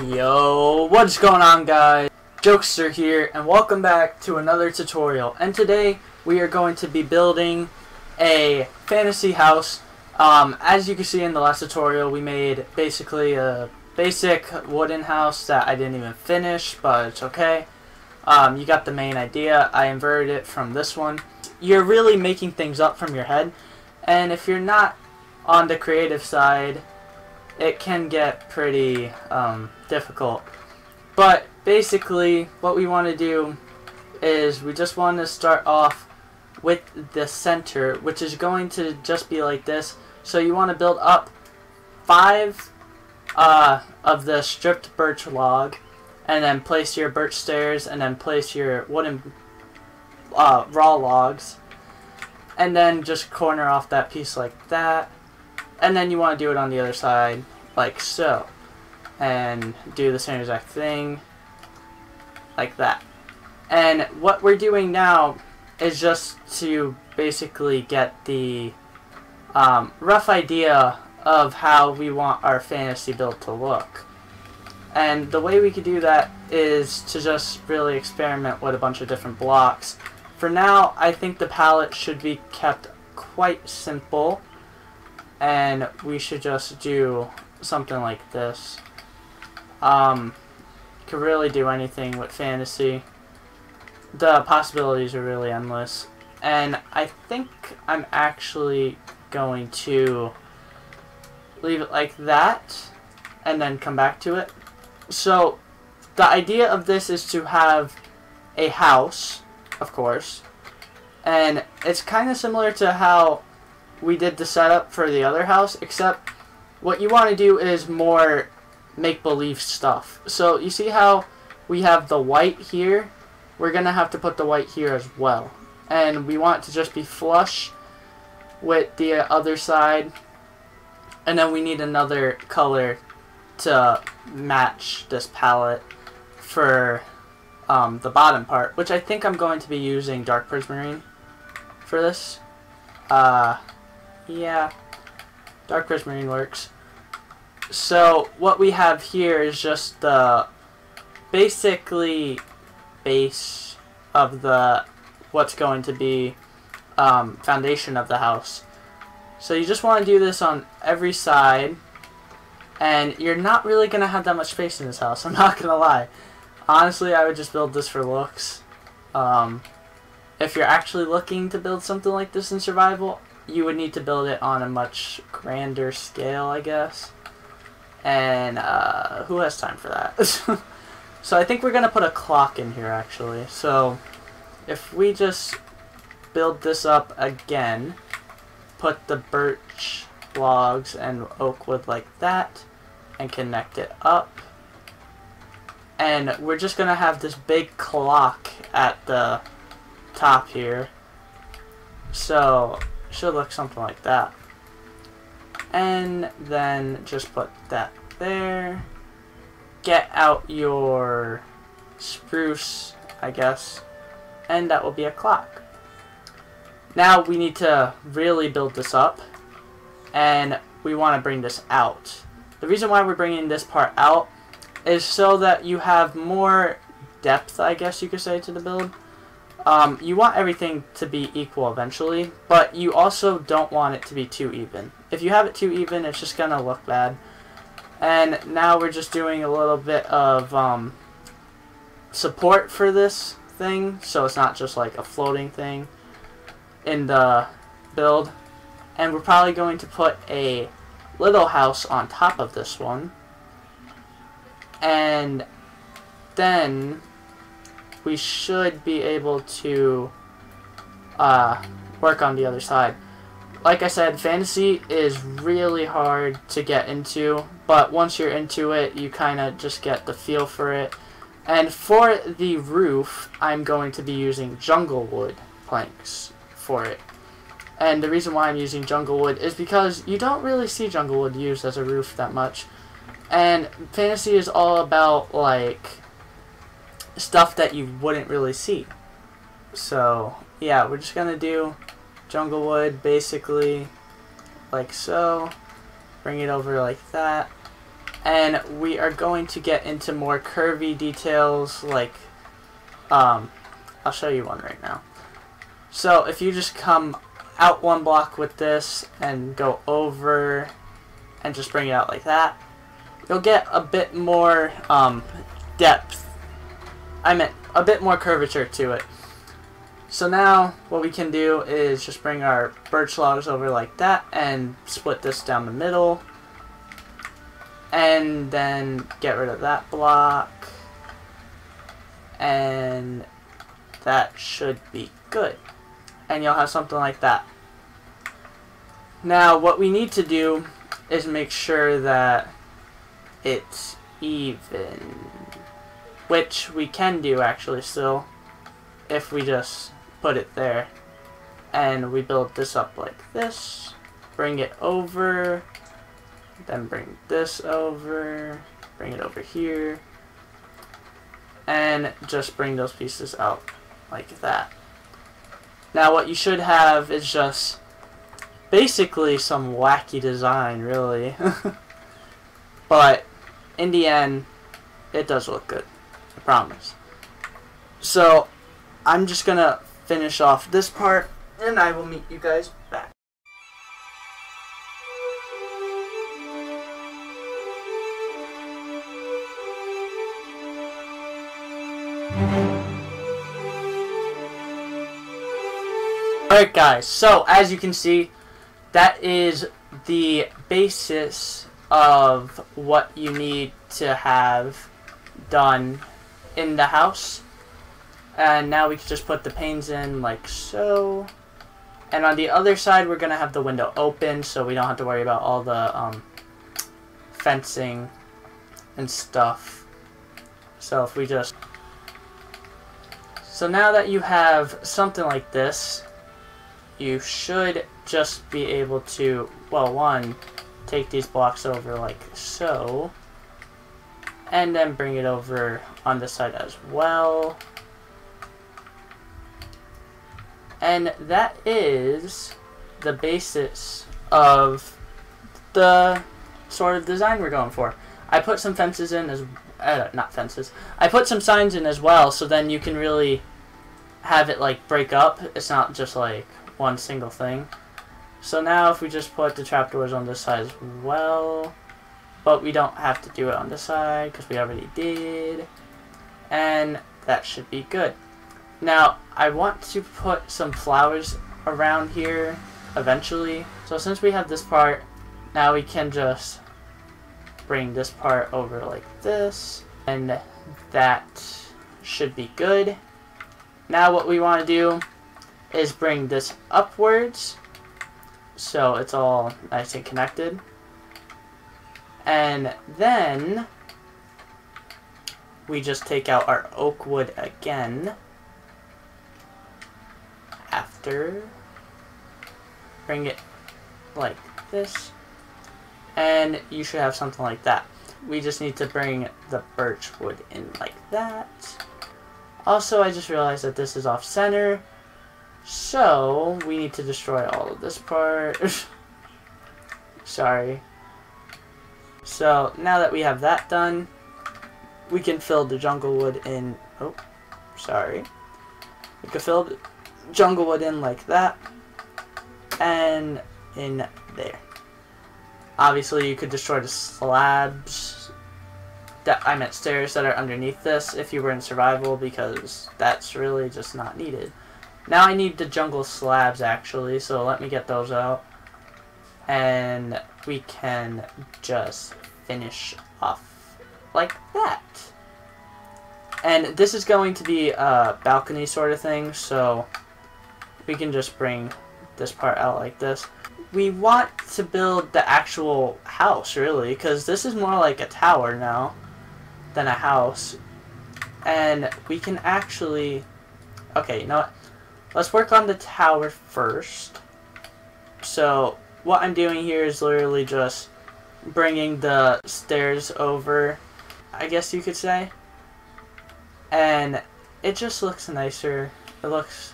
Yo, what's going on, guys? Jokester here, and welcome back to another tutorial. And today we are going to be building a fantasy house. As you can see in the last tutorial, we made basically a basic wooden house that I didn't even finish, but it's okay. You got the main idea. I inverted it from this one. You're really making things up from your head, and if you're not on the creative side, it can get pretty difficult. But basically what we want to do is we just want to start off with the center, which is going to just be like this. So you want to build up 5 of the stripped birch log, and then place your birch stairs, and then place your wooden raw logs, and then just corner off that piece like that. And then you want to do it on the other side, like so. And do the same exact thing, like that. And what we're doing now is just to basically get the rough idea of how we want our fantasy build to look. And the way we could do that is to just really experiment with a bunch of different blocks. For now, I think the palette should be kept quite simple, and we should just do something like this. Could really do anything with fantasy. The possibilities are really endless, and I think I'm actually going to leave it like that and then come back to it. So the idea of this is to have a house, of course, and it's kind of similar to how we did the setup for the other house, except what you want to do is more make-believe stuff. So you see how we have the white here? We're gonna have to put the white here as well, and we want it to just be flush with the other side, and then we need another color to match this palette for the bottom part, which I think I'm going to be using dark prismarine for this. Yeah, dark prismarine works. So what we have here is just the basically base of the what's going to be foundation of the house. So you just want to do this on every side, and you're not really going to have that much space in this house, I'm not going to lie. Honestly, I would just build this for looks. If you're actually looking to build something like this in survival, you would need to build it on a much grander scale, I guess. And who has time for that? So I think we're going to put a clock in here, actually. So if we just build this up again, put the birch logs and oak wood like that, and connect it up. And we're just going to have this big clock at the top here. So it should look something like that. And then just put that there. Get out your spruce, I guess, and that will be a clock. Now we need to really build this up, and we want to bring this out. The reason why we're bringing this part out is so that you have more depth, I guess you could say, to the build. You want everything to be equal eventually, but you also don't want it to be too even. If you have it too even, it's just gonna look bad. And now we're just doing a little bit of support for this thing, so it's not just like a floating thing in the build. And we're probably going to put a little house on top of this one, and then we should be able to work on the other side. Like I said, fantasy is really hard to get into, but once you're into it, you kind of just get the feel for it. And for the roof, I'm going to be using jungle wood planks for it. And the reason why I'm using jungle wood is because you don't really see jungle wood used as a roof that much. And fantasy is all about, like, stuff that you wouldn't really see. So yeah, we're just gonna do jungle wood basically like so, bring it over like that, And we are going to get into more curvy details, like, I'll show you one right now. So if you just come out one block with this and go over and just bring it out like that, you'll get a bit more depth. I meant a bit more curvature to it. So now what we can do is just bring our birch logs over like that and split this down the middle. And then get rid of that block. And that should be good. And you'll have something like that. Now what we need to do is make sure that it's even. Which we can do actually still, if we just put it there. And we build this up like this. Bring it over. Then bring this over, bring it over here, and just bring those pieces out like that. Now what you should have is just basically some wacky design, really. But in the end, it does look good, I promise. So I'm just gonna finish off this part, and I will meet you guys back. Alright guys, so as you can see, that is the basis of what you need to have done in the house. And now we can just put the panes in like so. And on the other side we're going to have the window open so we don't have to worry about all the fencing and stuff. So if we just... So now that you have something like this, you should just be able to, well, one, take these blocks over like so, and then bring it over on this side as well. And that is the basis of the sort of design we're going for. I put some fences in as, not fences, I put some signs in as well, so then you can really have it like break up. It's not just like one single thing. So now if we just put the trapdoors on this side as well, but we don't have to do it on this side because we already did, and that should be good. Now I want to put some flowers around here eventually, so since we have this part, now we can just bring this part over like this, and that should be good. Now what we want to do is bring this upwards so it's all nice and connected, and then we just take out our oak wood again after, bring it like this, and you should have something like that. We just need to bring the birch wood in like that. Also, I just realized that this is off center, so we need to destroy all of this part. Sorry. So now that we have that done, we can fill the jungle wood in. Oh, sorry. We can fill the jungle wood in like that, and in there. Obviously, you could destroy the slabs. I meant stairs that are underneath this if you were in survival, because that's really just not needed. Now I need the jungle slabs actually, so let me get those out. And we can just finish off like that. And this is going to be a balcony sort of thing, so we can just bring this part out like this. We want to build the actual house really, because this is more like a tower now than a house. And we can actually, okay, you know what? Let's work on the tower first. So what I'm doing here is literally just bringing the stairs over, I guess you could say. And it just looks nicer. It looks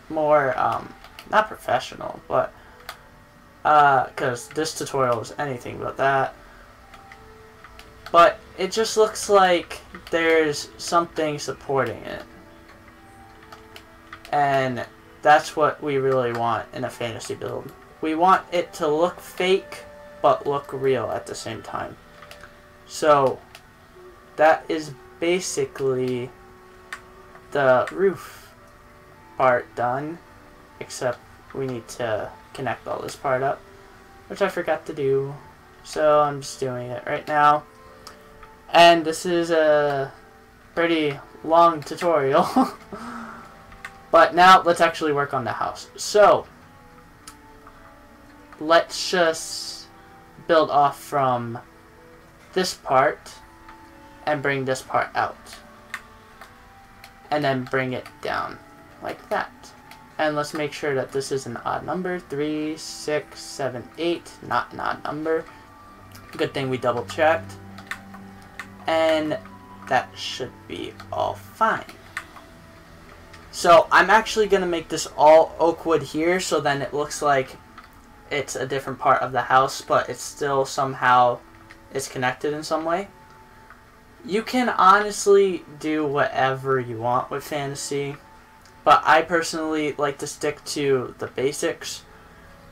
more, not professional, but, because this tutorial is anything but that. but it just looks like there's something supporting it. And that's what we really want in a fantasy build. We want it to look fake, but look real at the same time. So that is basically the roof part done, except we need to connect all this part up, which I forgot to do, so I'm just doing it right now. And this is a pretty long tutorial. But now let's actually work on the house. So let's just build off from this part and bring this part out, and then bring it down like that. And let's make sure that this is an odd number. 3, 6, 7, 8, not an odd number. Good thing we double checked. And that should be all fine. So I'm actually going to make this all oak wood here, so then it looks like it's a different part of the house, but it's still somehow is connected in some way. You can honestly do whatever you want with fantasy, but I personally like to stick to the basics,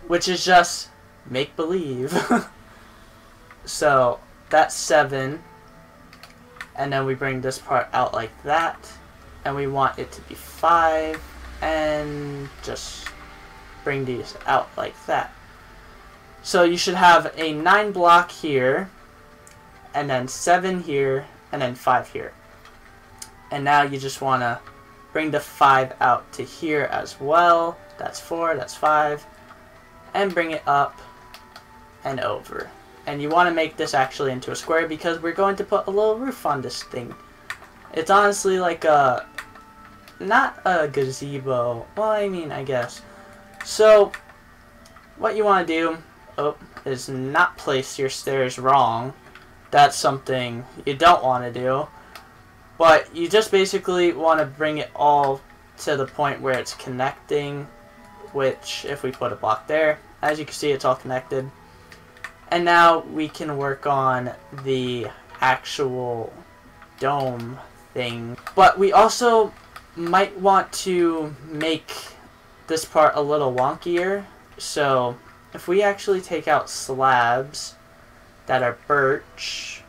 which is just make believe. So that's 7, and then we bring this part out like that, and we want it to be 5, and just bring these out like that. So you should have a 9 block here, and then 7 here, and then 5 here. And now you just want to bring the 5 out to here as well. That's 4, that's 5. And bring it up and over. And you want to make this actually into a square because we're going to put a little roof on this thing. It's honestly like a, not a gazebo. Well, I mean, I guess. So what you want to do is not place your stairs wrong. That's something you don't want to do. But you just basically want to bring it all to the point where it's connecting, which if we put a block there, as you can see, it's all connected. And now we can work on the actual dome thing. But we also might want to make this part a little wonkier. So if we actually take out slabs that are birch,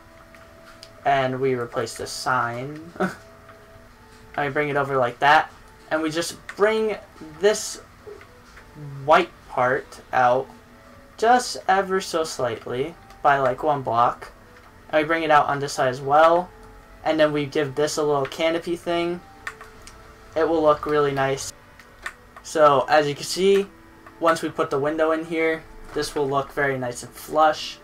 and we replace the sign, and we bring it over like that, and we just bring this white part out just ever so slightly by like 1 block, and we bring it out on this side as well, and then we give this a little canopy thing. It will look really nice. So as you can see, once we put the window in here, this will look very nice and flush.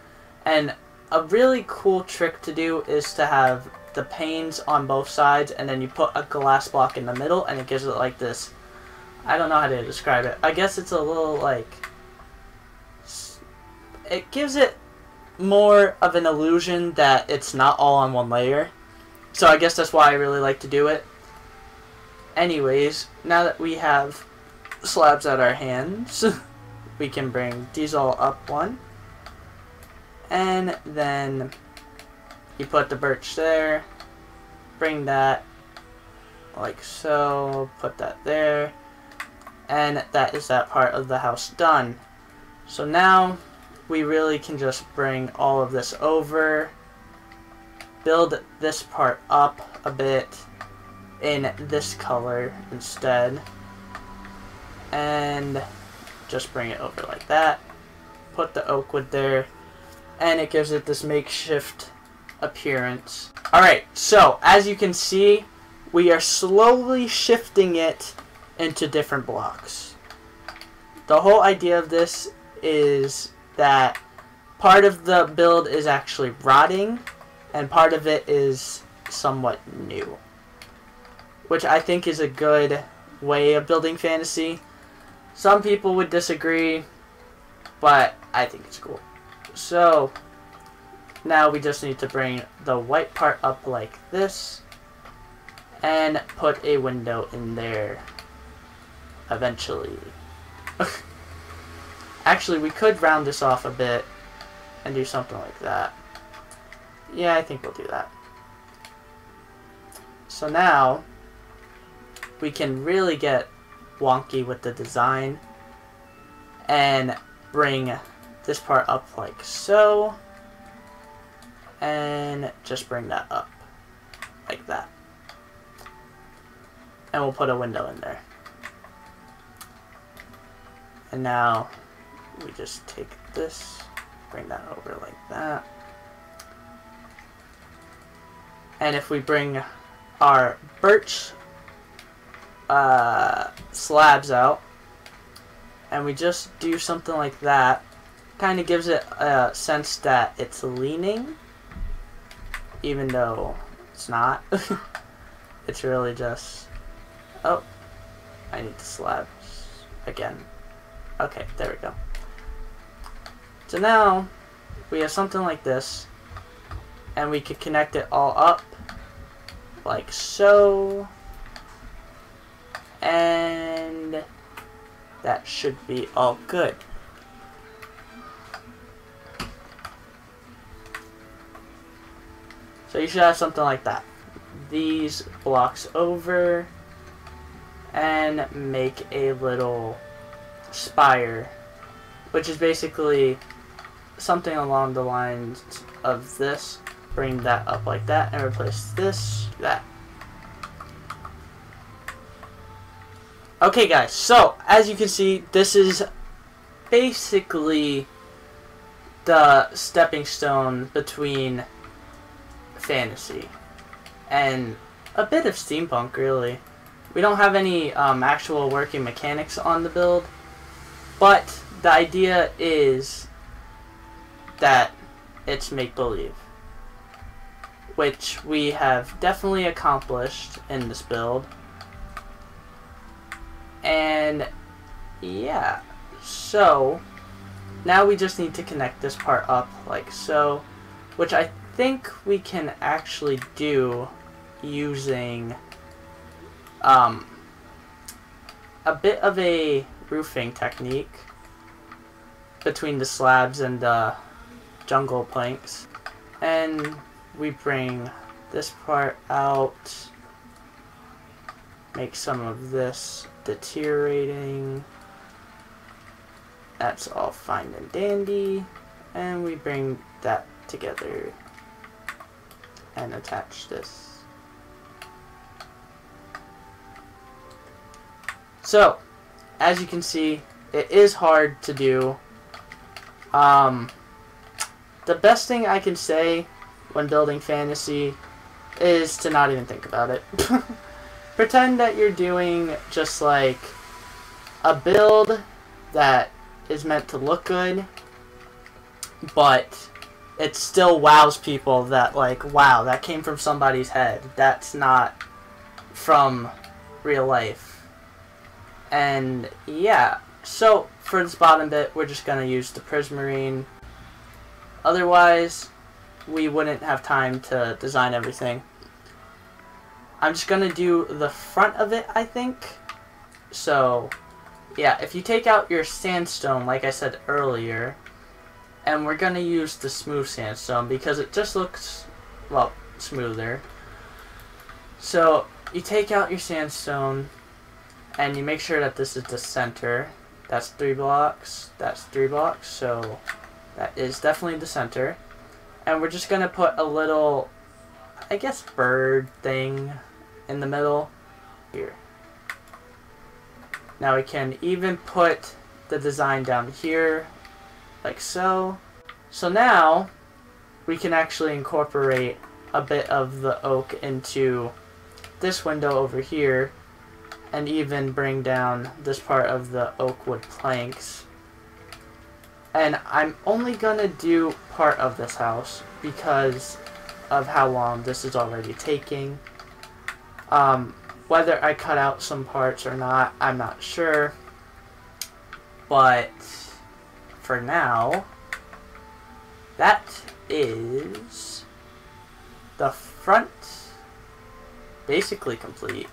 And a really cool trick to do is to have the panes on both sides, and then you put a glass block in the middle, and it gives it like this. I don't know how to describe it. I guess it's a little like, it gives it more of an illusion that it's not all on one layer. So I guess that's why I really like to do it. Anyways, now that we have slabs at our hands, we can bring these all up 1. And then you put the birch there, bring that like so, put that there, and that is that part of the house done. So now we really can just bring all of this over, build this part up a bit in this color instead, and just bring it over like that, put the oak wood there, and it gives it this makeshift appearance. Alright, so as you can see, we are slowly shifting it into different blocks. The whole idea of this is that part of the build is actually rotting, and part of it is somewhat new, which I think is a good way of building fantasy. Some people would disagree, but I think it's cool. So now we just need to bring the white part up like this and put a window in there eventually. Actually, we could round this off a bit and do something like that. Yeah, I think we'll do that. So now we can really get wonky with the design and bring this part up like so, and just bring that up like that, and we'll put a window in there. And now we just take this, bring that over like that, and if we bring our birch slabs out and we just do something like that, kind of gives it a sense that it's leaning, even though it's not. It's really just, oh, I need the slabs again. Okay, there we go. So now we have something like this, and we could connect it all up like so, and that should be all good. So you should have something like that. These blocks over, and make a little spire, which is basically something along the lines of this. Bring that up like that and replace this, that. Okay guys, so as you can see, this is basically the stepping stone between fantasy and a bit of steampunk, really. We don't have any actual working mechanics on the build, but the idea is that it's make-believe, which we have definitely accomplished in this build. And yeah, so now we just need to connect this part up like so, which I think we can actually do using a bit of a roofing technique between the slabs and the jungle planks. And we bring this part out, make some of this deteriorating. That's all fine and dandy, and we bring that together and attach this. So, as you can see, it is hard to do. The best thing I can say when building fantasy is to not even think about it. Pretend that you're doing just like a build that is meant to look good, but it still wows people that like, wow, that came from somebody's head. That's not from real life. And yeah, so for this bottom bit, we're just gonna use the prismarine. Otherwise, we wouldn't have time to design everything. I'm just gonna do the front of it, I think. So yeah, if you take out your sandstone, like I said earlier, and we're gonna use the smooth sandstone because it just looks, well, smoother. So you take out your sandstone and you make sure that this is the center. That's 3 blocks, that's 3 blocks, so that is definitely the center. And we're just gonna put a little, I guess, bird thing in the middle here. Now we can even put the design down here like so. So now we can actually incorporate a bit of the oak into this window over here, and even bring down this part of the oak wood planks. And I'm only gonna do part of this house because of how long this is already taking. Whether I cut out some parts or not, I'm not sure. But for now, that is the front basically complete.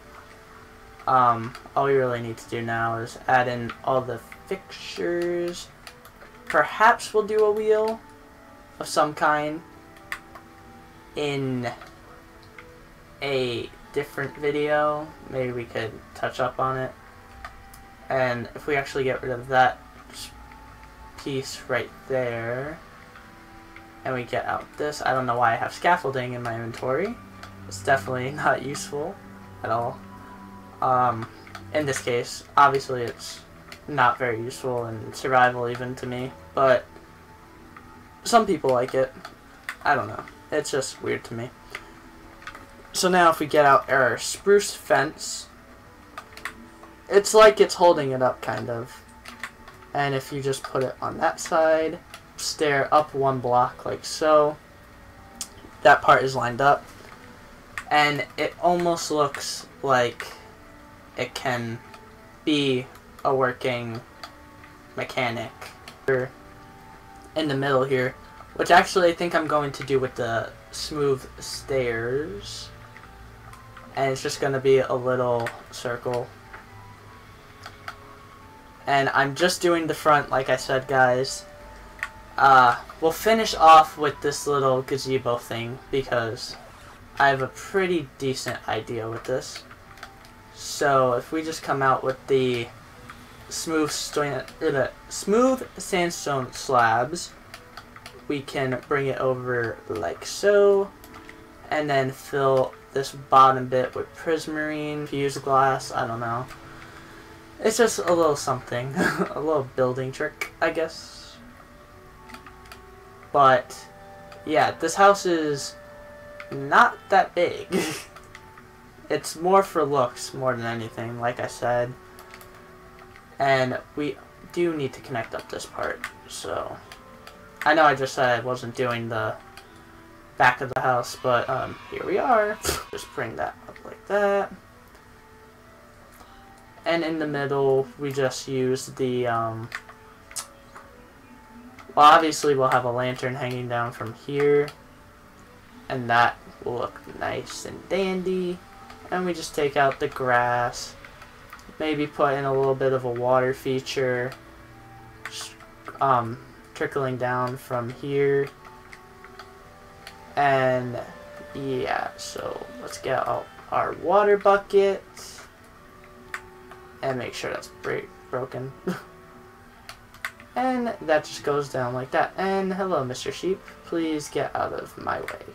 All we really need to do now is add in all the fixtures. Perhaps we'll do a wheel of some kind. in a different video. Maybe we could touch up on it. And if we actually get rid of that piece right there, and we get out this, I don't know why I have scaffolding in my inventory. It's definitely not useful at all. In this case, obviously it's not very useful in survival even to me, but some people like it. I don't know. It's just weird to me. So now if we get out our spruce fence, it's like it's holding it up, kind of. And if you just put it on that side, stare up one block like so, that part is lined up. And it almost looks like it can be a working mechanic. In the middle here, which actually I think I'm going to do with the smooth stairs. And it's just going to be a little circle. And I'm just doing the front, like I said, guys. We'll finish off with this little gazebo thing because I have a pretty decent idea with this. So if we just come out with the smooth sandstone slabs, we can bring it over like so, and then fill this bottom bit with prismarine, fused glass, I don't know. It's just a little something, a little building trick, I guess. But yeah, this house is not that big. It's more for looks more than anything, like I said. And we do need to connect up this part, so I know I just said I wasn't doing the back of the house, but here we are. Just bring that up like that. And in the middle, we just use the, well, obviously we'll have a lantern hanging down from here. And that will look nice and dandy. And we just take out the grass. Maybe put in a little bit of a water feature. Trickling down from here. And, yeah, so let's get out our water bucket. And make sure that's broken. And that just goes down like that. And hello, Mr. Sheep. Please get out of my way.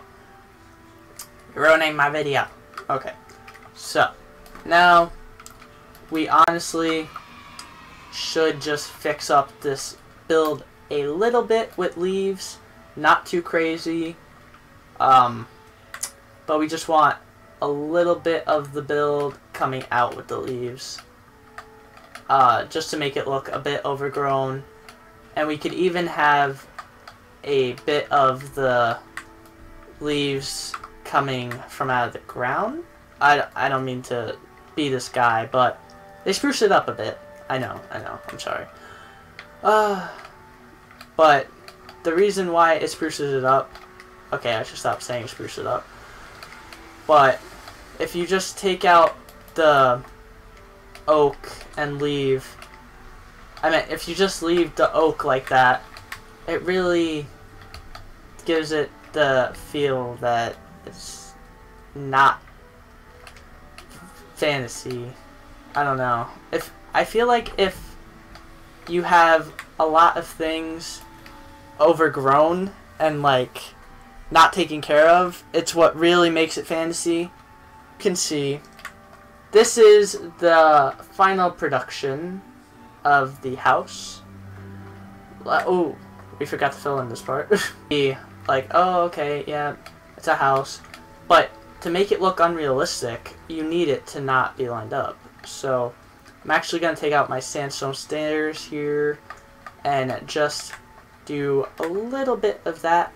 You're ruining my video. Okay. So, now, we honestly should just fix up this build a little bit with leaves. Not too crazy. But we just want a little bit of the build coming out with the leaves. Just to make it look a bit overgrown. And we could even have a bit of the leaves coming from out of the ground. I don't mean to be this guy, but they spruce it up a bit. I know, I'm sorry. But the reason why it spruces it up, okay, I should stop saying spruce it up. But if you just take out the oak and leave, if you just leave the oak like that, it really gives it the feel that it's not fantasy. I don't know. I feel like if you have a lot of things overgrown and like not taken care of, it's what really makes it fantasy. You can see this is the final production of the house. Oh, we forgot to fill in this part. Be like, oh, okay, yeah, it's a house. But to make it look unrealistic, you need it to not be lined up. So I'm actually going to take out my sandstone stairs here and just do a little bit of that.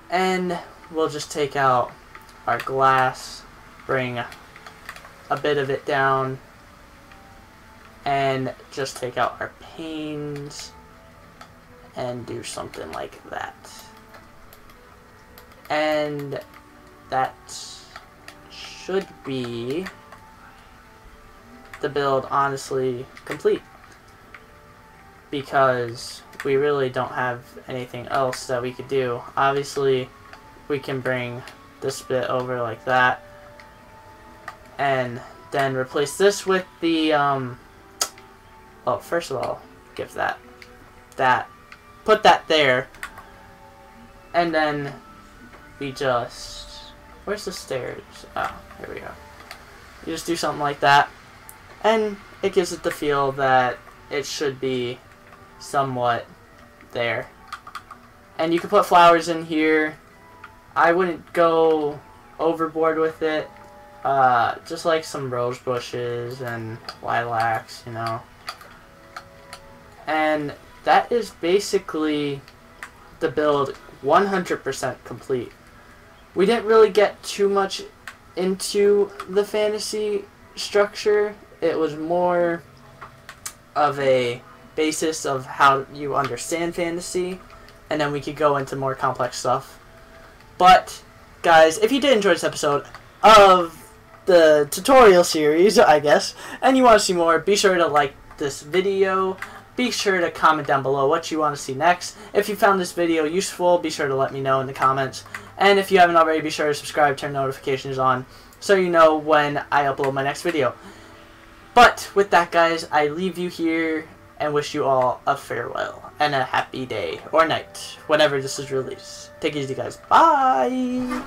And we'll just take out our glass, bring a bit of it down, and just take out our panes and do something like that. And that should be the build, honestly, complete. Because we really don't have anything else that we could do. Obviously, we can bring this bit over like that. And then replace this with the, well, first of all, give that. Put that there. And then we just, where's the stairs? Oh, here we go. You just do something like that. And it gives it the feel that it should be somewhat there. And you can put flowers in here. I wouldn't go overboard with it. Just like some rose bushes and lilacs, you know. And that is basically the build 100% complete. We didn't really get too much into the fantasy structure. It was more of a basis of how you understand fantasy, and then we could go into more complex stuff. But guys, if you did enjoy this episode of the tutorial series, I guess, and you want to see more, be sure to like this video. Be sure to comment down below what you want to see next. If you found this video useful, be sure to let me know in the comments. And if you haven't already, be sure to subscribe, turn notifications on, so you know when I upload my next video. But with that, guys, I leave you here and wish you all a farewell and a happy day or night whenever this is released. Take it easy, guys. Bye.